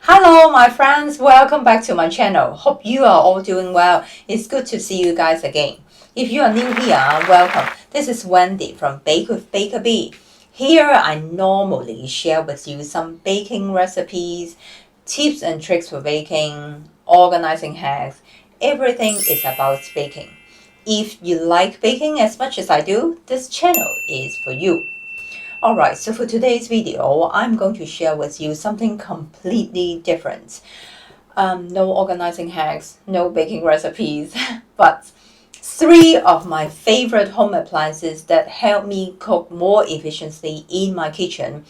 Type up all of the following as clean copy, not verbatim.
Hello my friends, welcome back to my channel. Hope you are all doing well. It's good to see you guys again. If you are new here, welcome. This is Wendy from Bake with Bakabee. Here I normally share with you some baking recipes, tips and tricks for baking, organizing hacks. Everything is about baking. If you like baking as much as I do, this channel is for you. Alright, so for today's video, I'm going to share with you something completely different. No organizing hacks, no baking recipes, but 3 of my favorite home appliances that help me cook more efficiently in my kitchen,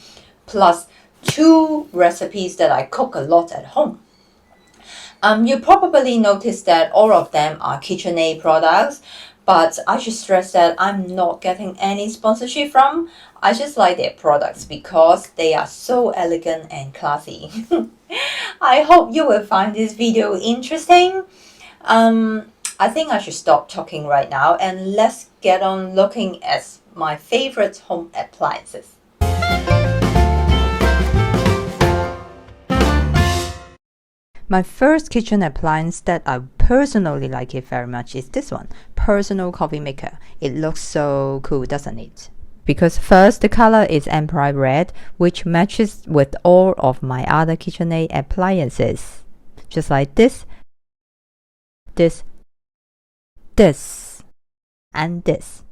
plus 2 recipes that I cook a lot at home. You probably noticed that all of them are KitchenAid products, but I should stress that I'm not getting any sponsorship from. I just like their products because they are so elegant and classy. I hope you will find this video interesting. I think I should stop talking right now and let's get on looking at my favorite home appliances. My first kitchen appliance that I personally like it very much is this one, personal coffee maker. It looks so cool, doesn't it? Because first, the color is Empire Red, which matches with all of my other KitchenAid appliances. Just like this, and this.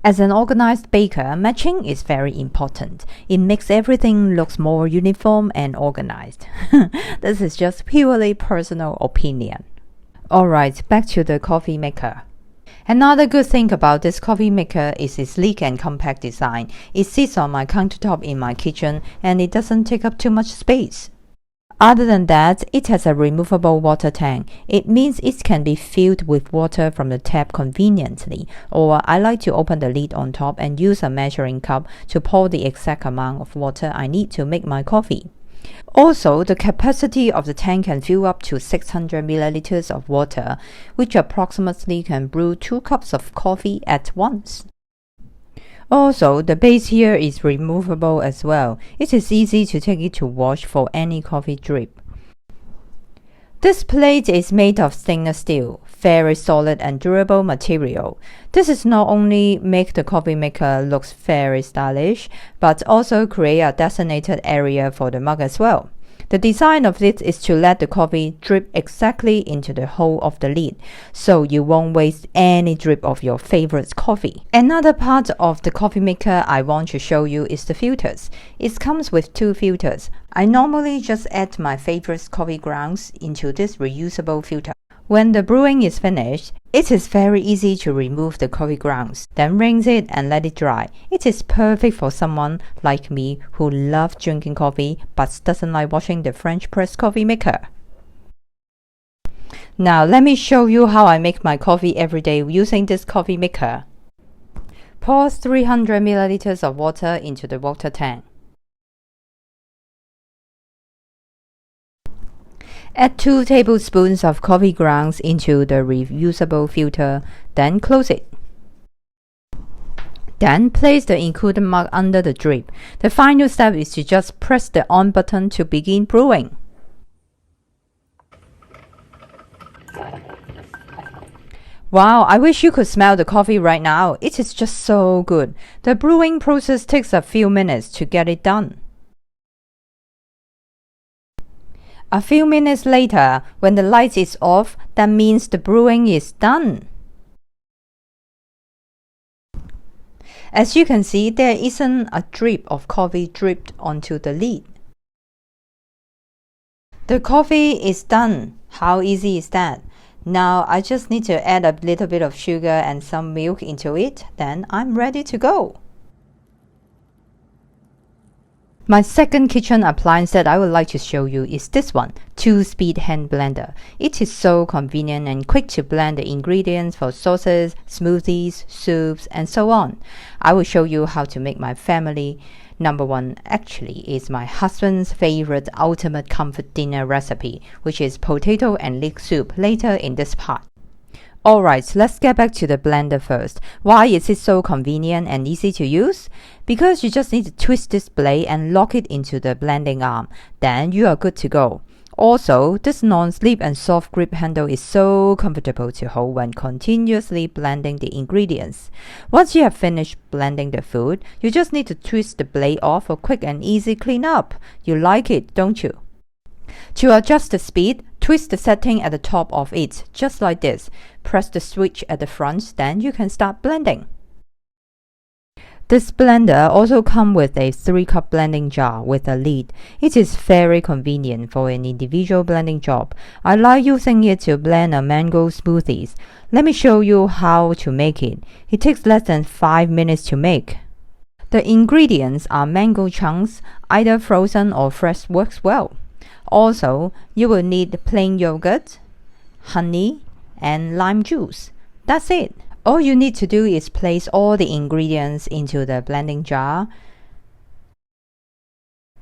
As an organized baker, matching is very important. It makes everything look more uniform and organized. This is just purely personal opinion. Alright, back to the coffee maker. Another good thing about this coffee maker is its sleek and compact design. It sits on my countertop in my kitchen and it doesn't take up too much space. Other than that, it has a removable water tank. It means it can be filled with water from the tap conveniently, or I like to open the lid on top and use a measuring cup to pour the exact amount of water I need to make my coffee. Also, the capacity of the tank can fill up to 600 milliliters of water, which approximately can brew 2 cups of coffee at once. Also, the base here is removable as well. It is easy to take it to wash for any coffee drip. This plate is made of stainless steel, very solid and durable material. This is not only make the coffee maker looks very stylish, but also create a designated area for the mug as well. The design of this is to let the coffee drip exactly into the hole of the lid, so you won't waste any drip of your favorite coffee. Another part of the coffee maker I want to show you is the filters. It comes with 2 filters. I normally just add my favorite coffee grounds into this reusable filter. When the brewing is finished, it is very easy to remove the coffee grounds, then rinse it and let it dry. It is perfect for someone like me who loves drinking coffee but doesn't like washing the French press coffee maker. Now let me show you how I make my coffee every day using this coffee maker. Pour 300 milliliters of water into the water tank. Add 2 tablespoons of coffee grounds into the reusable filter, then close it. Then place the included mug under the drip. The final step is to just press the on button to begin brewing. Wow, I wish you could smell the coffee right now. It is just so good. The brewing process takes a few minutes to get it done. A few minutes later, when the light is off, that means the brewing is done. As you can see, there isn't a drip of coffee dripped onto the lid. The coffee is done. How easy is that? Now I just need to add a little bit of sugar and some milk into it, then I'm ready to go. My second kitchen appliance that I would like to show you is this one, 2-speed hand blender. It is so convenient and quick to blend the ingredients for sauces, smoothies, soups, and so on. I will show you how to make my family number 1 actually is my husband's favorite ultimate comfort dinner recipe, which is potato and leek soup later in this part. Alright, let's get back to the blender first. Why is it so convenient and easy to use? Because you just need to twist this blade and lock it into the blending arm. Then you are good to go. Also, this non-slip and soft grip handle is so comfortable to hold when continuously blending the ingredients. Once you have finished blending the food, you just need to twist the blade off for quick and easy cleanup. You like it, don't you? To adjust the speed, twist the setting at the top of it, just like this. Press the switch at the front, then you can start blending. This blender also comes with a 3-cup blending jar with a lid. It is very convenient for an individual blending job. I like using it to blend a mango smoothies. Let me show you how to make it. It takes less than 5 minutes to make. The ingredients are mango chunks, either frozen or fresh works well. Also, you will need plain yogurt, honey, and lime juice. That's it. All you need to do is place all the ingredients into the blending jar.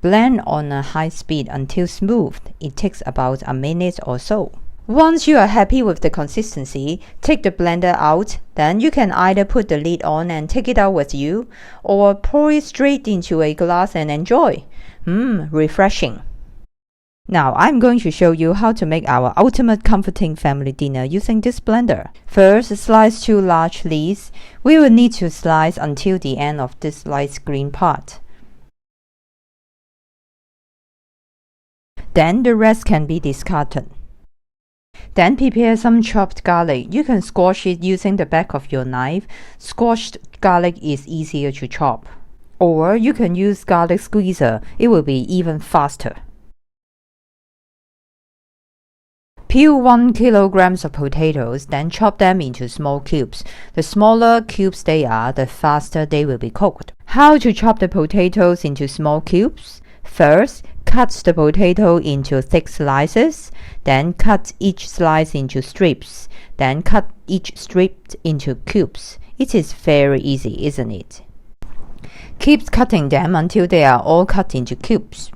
Blend on a high speed until smooth. It takes about a minute or so. Once you are happy with the consistency, take the blender out. Then you can either put the lid on and take it out with you, or pour it straight into a glass and enjoy. Refreshing. Now I'm going to show you how to make our ultimate comforting family dinner using this blender. First, slice 2 large leaves. We will need to slice until the end of this light green part. Then the rest can be discarded. Then prepare some chopped garlic. You can squash it using the back of your knife. Squashed garlic is easier to chop. Or you can use garlic squeezer. It will be even faster. Peel 1 kilogram of potatoes, then chop them into small cubes. The smaller cubes they are, the faster they will be cooked. How to chop the potatoes into small cubes? First, cut the potato into thick slices, then cut each slice into strips, then cut each strip into cubes. It is very easy, isn't it? Keep cutting them until they are all cut into cubes.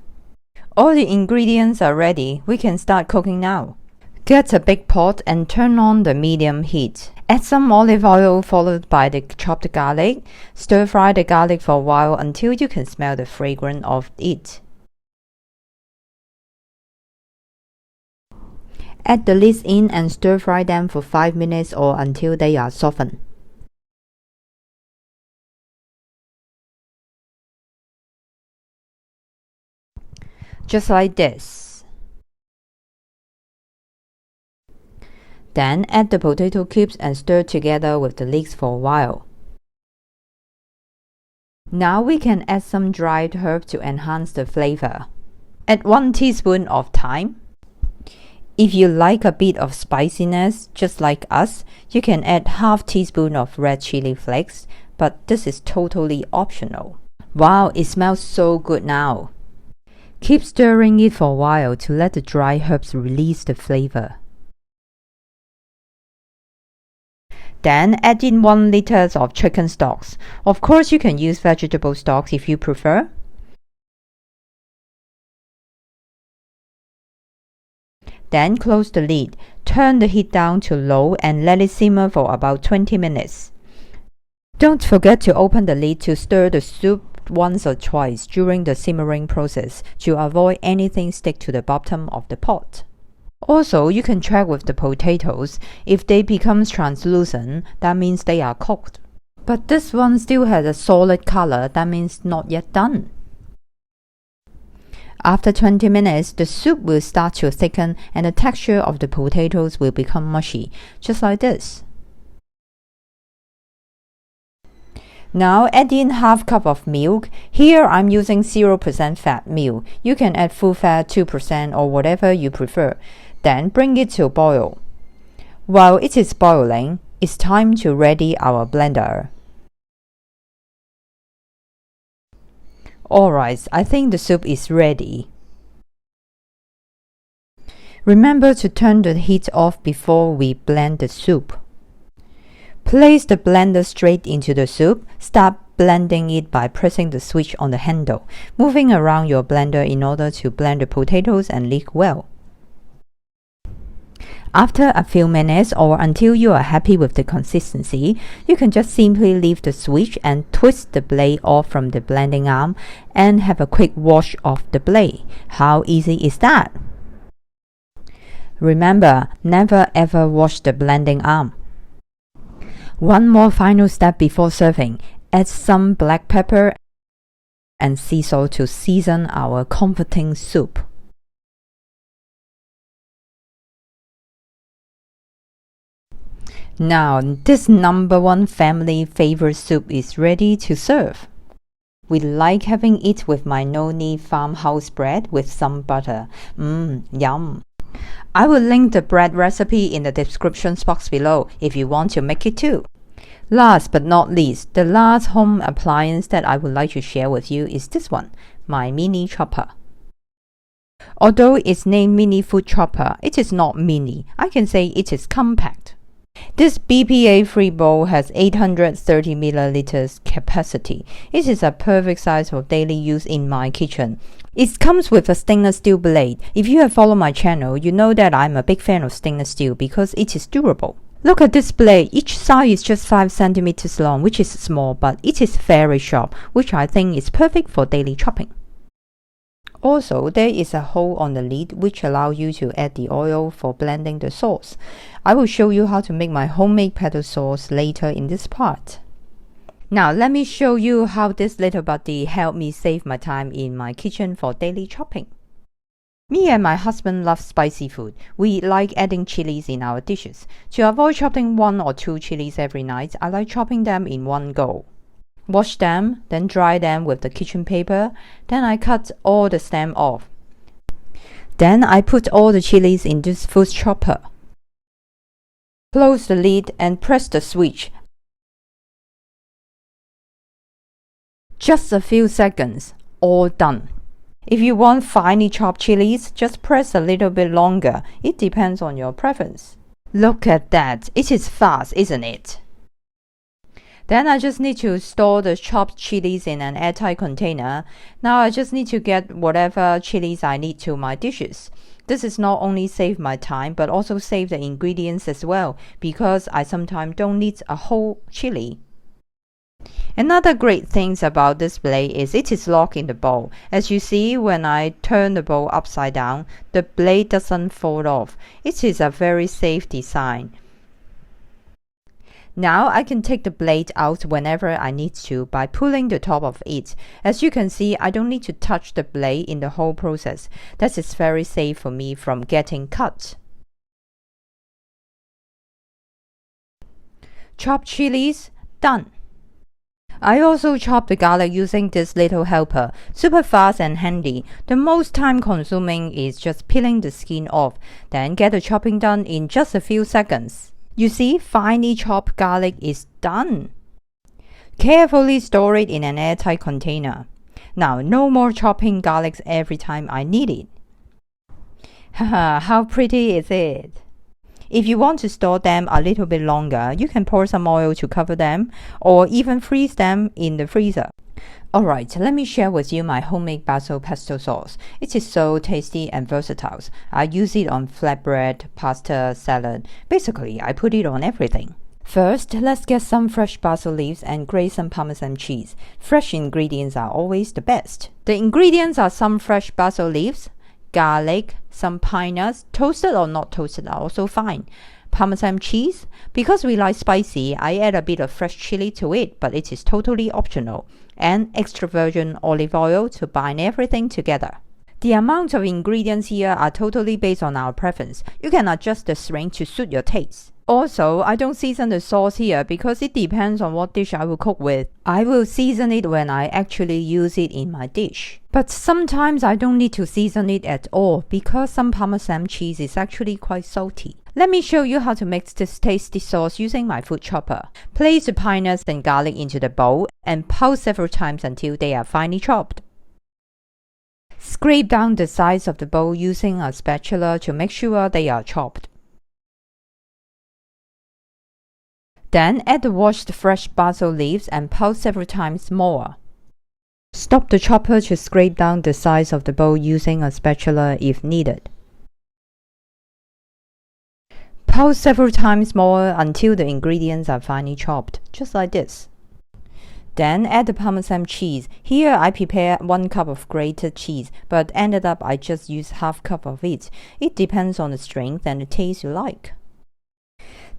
All the ingredients are ready. We can start cooking now. Get a big pot and turn on the medium heat. Add some olive oil followed by the chopped garlic. Stir fry the garlic for a while until you can smell the fragrance of it. Add the leaves in and stir fry them for 5 minutes or until they are softened. Just like this. Then add the potato cubes and stir together with the leeks for a while. Now we can add some dried herbs to enhance the flavor. Add 1 teaspoon of thyme. If you like a bit of spiciness, just like us, you can add half teaspoon of red chili flakes, but this is totally optional. Wow, it smells so good now. Keep stirring it for a while to let the dry herbs release the flavor. Then add in 1 liter of chicken stocks. Of course, you can use vegetable stocks if you prefer. Then close the lid. Turn the heat down to low and let it simmer for about 20 minutes. Don't forget to open the lid to stir the soup once or twice during the simmering process to avoid anything stick to the bottom of the pot. Also, you can check with the potatoes. If they become translucent, that means they are cooked. But this one still has a solid color, that means not yet done. After 20 minutes, the soup will start to thicken and the texture of the potatoes will become mushy, just like this. Now add in half cup of milk. Here I'm using 0% fat milk. You can add full fat 2% or whatever you prefer. Then bring it to boil. While it is boiling, it's time to ready our blender. Alright, I think the soup is ready. Remember to turn the heat off before we blend the soup. Place the blender straight into the soup. Start blending it by pressing the switch on the handle, moving around your blender in order to blend the potatoes and leek well. After a few minutes or until you are happy with the consistency, you can just simply leave the switch and twist the blade off from the blending arm and have a quick wash of the blade. How easy is that? Remember, never ever wash the blending arm. One more final step before serving. Add some black pepper and sea salt to season our comforting soup. Now, this #1 family favorite soup is ready to serve. We like having it with my no-knead farmhouse bread with some butter. Yum! I will link the bread recipe in the description box below if you want to make it too. Last but not least, the last home appliance that I would like to share with you is this one, my mini chopper. Although it's named mini food chopper, it is not mini. I can say it is compact. This BPA-free bowl has 830 milliliters capacity. It is a perfect size for daily use in my kitchen. It comes with a stainless steel blade. If you have followed my channel, you know that I'm a big fan of stainless steel because it is durable. Look at this blade. Each side is just 5 centimeters long, which is small, but it is very sharp, which I think is perfect for daily chopping. Also, there is a hole on the lid which allows you to add the oil for blending the sauce. I will show you how to make my homemade pesto sauce later in this part. Now let me show you how this little buddy helped me save my time in my kitchen for daily chopping. Me and my husband love spicy food. We like adding chilies in our dishes. To avoid chopping 1 or 2 chilies every night, I like chopping them in one go. Wash them, then dry them with the kitchen paper. Then I cut all the stem off. Then I put all the chilies in this food chopper. Close the lid and press the switch. Just a few seconds, all done. If you want finely chopped chilies, just press a little bit longer. It depends on your preference. Look at that, it is fast, isn't it? Then I just need to store the chopped chilies in an airtight container. Now I just need to get whatever chilies I need to my dishes. This is not only save my time but also save the ingredients as well because I sometimes don't need a whole chili. Another great thing about this blade is it is locked in the bowl. As you see, when I turn the bowl upside down, the blade doesn't fall off. It is a very safe design. Now I can take the blade out whenever I need to by pulling the top of it. As you can see, I don't need to touch the blade in the whole process. That is very safe for me from getting cut. Chopped chilies, done. I also chop the garlic using this little helper. Super fast and handy. The most time consuming is just peeling the skin off, then get the chopping done in just a few seconds. You see, finely chopped garlic is done. Carefully store it in an airtight container. Now, no more chopping garlics every time I need it. Haha, how pretty is it? If you want to store them a little bit longer, you can pour some oil to cover them or even freeze them in the freezer. Alright, let me share with you my homemade basil pesto sauce. It is so tasty and versatile. I use it on flatbread, pasta, salad. Basically, I put it on everything. First, let's get some fresh basil leaves and grate some Parmesan cheese. Fresh ingredients are always the best. The ingredients are some fresh basil leaves, garlic, some pine nuts, toasted or not toasted are also fine. Parmesan cheese. Because we like spicy, I add a bit of fresh chili to it, but it is totally optional. And extra virgin olive oil to bind everything together. The amount of ingredients here are totally based on our preference. You can adjust the strength to suit your taste. Also, I don't season the sauce here because it depends on what dish I will cook with. I will season it when I actually use it in my dish. But sometimes I don't need to season it at all because some Parmesan cheese is actually quite salty. Let me show you how to make this tasty sauce using my food chopper. Place the pine nuts and garlic into the bowl and pulse several times until they are finely chopped. Scrape down the sides of the bowl using a spatula to make sure they are chopped. Then add the washed fresh basil leaves and pulse several times more. Stop the chopper to scrape down the sides of the bowl using a spatula if needed. Pulse several times more until the ingredients are finely chopped, just like this. Then add the Parmesan cheese. Here I prepare 1 cup of grated cheese, but ended up I just use half cup of it. It depends on the strength and the taste you like.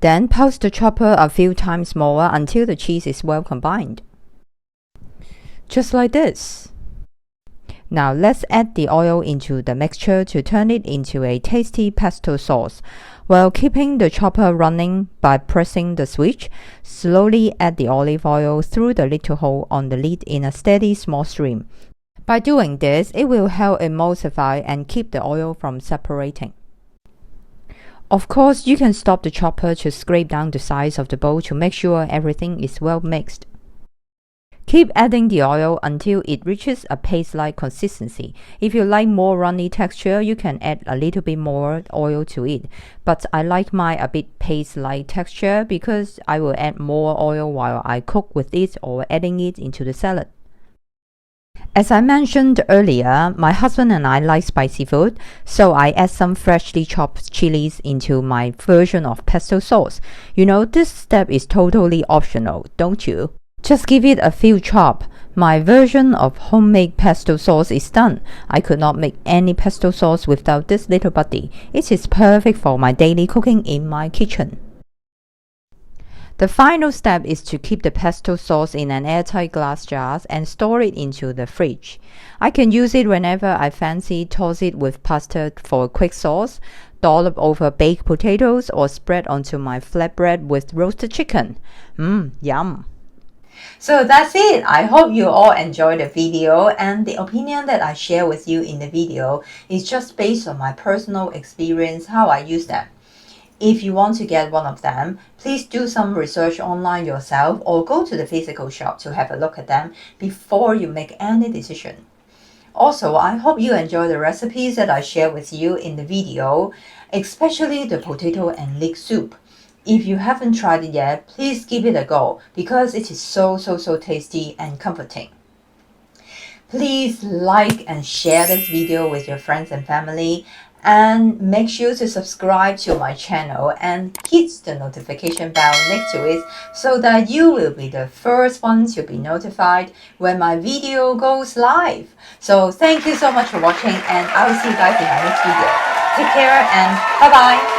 Then pulse the chopper a few times more until the cheese is well combined. Just like this. Now let's add the oil into the mixture to turn it into a tasty pesto sauce. While keeping the chopper running by pressing the switch, slowly add the olive oil through the little hole on the lid in a steady small stream. By doing this, it will help emulsify and keep the oil from separating. Of course, you can stop the chopper to scrape down the sides of the bowl to make sure everything is well mixed. Keep adding the oil until it reaches a paste-like consistency. If you like more runny texture, you can add a little bit more oil to it. But I like mine a bit paste-like texture because I will add more oil while I cook with it or adding it into the salad. As I mentioned earlier, my husband and I like spicy food, so I add some freshly chopped chilies into my version of pesto sauce. You know, this step is totally optional, don't you? Just give it a few chops. My version of homemade pesto sauce is done. I could not make any pesto sauce without this little buddy. It is perfect for my daily cooking in my kitchen. The final step is to keep the pesto sauce in an airtight glass jar and store it into the fridge. I can use it whenever I fancy, toss it with pasta for a quick sauce, dollop over baked potatoes, or spread onto my flatbread with roasted chicken. Yum! So that's it. I hope you all enjoyed the video, and the opinion that I share with you in the video is just based on my personal experience, how I use them. If you want to get one of them, please do some research online yourself or go to the physical shop to have a look at them before you make any decision. Also, I hope you enjoy the recipes that I share with you in the video, especially the potato and leek soup. If you haven't tried it yet, please give it a go because it is so tasty and comforting. Please like and share this video with your friends and family, and make sure to subscribe to my channel and hit the notification bell next to it so that you will be the first one to be notified when my video goes live. So thank you so much for watching, and I will see you guys in my next video. Take care and bye bye.